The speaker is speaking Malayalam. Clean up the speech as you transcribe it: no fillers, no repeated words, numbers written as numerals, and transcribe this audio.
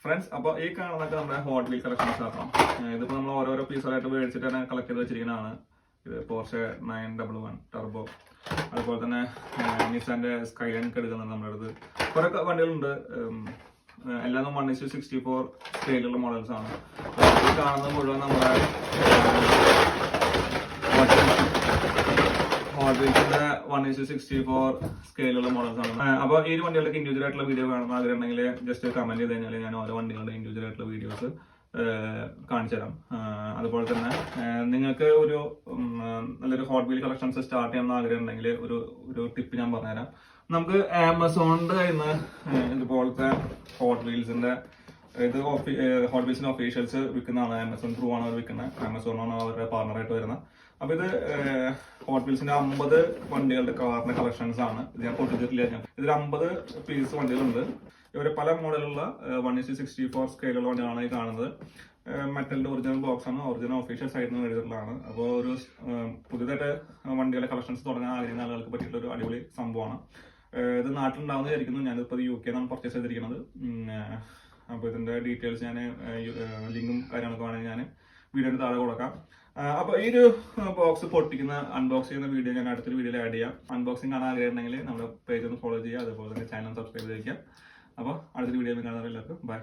ഫ്രണ്ട്സ്, അപ്പോൾ ഈ കാണുന്നതൊക്കെ നമ്മുടെ ഹോട്ട് വീൽ കളക്ഷൻസ് ആക്കാം. ഇതിപ്പോൾ നമ്മൾ ഓരോരോ പീസുകളായിട്ട് മേടിച്ചിട്ടാണ് കളക്ട് ചെയ്ത് വെച്ചിരിക്കുന്നതാണ്. ഇത് പോർഷെ 911 ടർബോ, അതുപോലെ തന്നെ നിസാന്റെ സ്കൈലൈൻ ഒക്കെ എടുക്കുന്നുണ്ട് നമ്മുടെ അടുത്ത്. കുറെ വണ്ടികളുണ്ട്. എല്ലാതും 1:64 സ്കെയിലുള്ള മോഡൽസ് ആണ്. ഈ കാണുന്നത് മുഴുവൻ നമ്മുടെ ഹോട്ട് വീൽസിന്റെ 1:64 സ്കെയിലുള്ള മോഡൽസ് ആണ്. അപ്പോൾ ഈ വണ്ടികളുടെ ഇൻഡിവിജ്വൽ ആയിട്ടുള്ള വീഡിയോ കാണുന്ന ആഗ്രഹമുണ്ടെങ്കിൽ ജസ്റ്റ് കമന്റ് ചെയ്ത് കഴിഞ്ഞാൽ ഞാൻ ഓരോ വണ്ടികളുടെ ഇൻഡിവിജ്വൽ ആയിട്ടുള്ള വീഡിയോസ് കാണിച്ചു തരാം. അതുപോലെ തന്നെ നിങ്ങൾക്ക് ഒരു നല്ലൊരു ഹോട്ട് വീൽ കളക്ഷൻസ് സ്റ്റാർട്ട് ചെയ്യാൻ ആഗ്രഹം ഉണ്ടെങ്കിൽ ഒരു ടിപ്പ് ഞാൻ പറഞ്ഞുതരാം. നമുക്ക് ആമസോണിന്റെ കയ്യിൽ നിന്ന് ഇതുപോലത്തെ ഹോട്ട് വീൽസിന്റെ ഇത് ഹോട്ട് വീൽസിന്റെ ഒഫീഷ്യൽസ് വിൽക്കുന്നതാണ്. ആമസോൺ ത്രൂ ആണ് അവർ വിൽക്കുന്നത്. ആമസോണാണ് അവരുടെ പാർട്ണറായിട്ട് വരുന്നത്. അപ്പൊ ഇത് ഹോട്ട് വീൽസിന്റെ 50 വണ്ടികളുടെ കാറിന്റെ കളക്ഷൻസ് ആണ്. ഇത് ഞാൻ പൊട്ടിച്ചിട്ടില്ല. ഇതിൽ 50 പീസ് വണ്ടികളുണ്ട്. ഇവര് പല മോഡലുള്ള 1:64 സ്കെയിലുള്ള വണ്ടികളാണ് ഈ കാണുന്നത്. മെറ്റലിന്റെ ഒറിജിനൽ ബോക്സ് ആണ്. ഒറിജിനൽ ഒഫീഷ്യൽ സൈഡിൽ നിന്ന് എഴുതിയിട്ടുള്ളതാണ്. അപ്പോൾ ഒരു പുതിയതായിട്ട് വണ്ടികളുടെ കളക്ഷൻസ് തുടങ്ങാൻ ആഗ്രഹിക്കുന്ന ആളുകൾക്ക് പറ്റിയിട്ടുള്ള ഒരു അടിപൊളി സംഭവമാണ്. ഇത് നാട്ടിലുണ്ടാവുന്ന വിചാരിക്കുന്നു. ഞാനിപ്പോൾ UK നിന്നാണ് പർച്ചേസ് ചെയ്തിരിക്കുന്നത്. അപ്പോൾ ഇതിന്റെ ഡീറ്റെയിൽസ് ഞാൻ ലിങ്കും കാര്യങ്ങളൊക്കെ വേണമെങ്കിൽ ഞാൻ വീഡിയോയുടെ താഴെ കൊടുക്കാം. അപ്പോൾ ഈ ഒരു ബോക്സ് പൊട്ടിക്കുന്ന അൺബോക്സ് ചെയ്യുന്ന വീഡിയോ ഞാൻ അടുത്തൊരു വീഡിയോയിൽ ആഡ് ചെയ്യാം. അൺബോക്സിംഗ് കാണാൻ ആഗ്രഹമുണ്ടെങ്കിൽ നമ്മുടെ പേജ് ഒന്ന് ഫോളോ ചെയ്യുക. അതുപോലെ തന്നെ ചാനൽ സബ്സ്ക്രൈബ് ചെയ്ത് വയ്ക്കുക. അപ്പോൾ അടുത്തൊരു വീഡിയോയിൽ കാണുന്നവരെല്ലാവർക്കും ബൈ.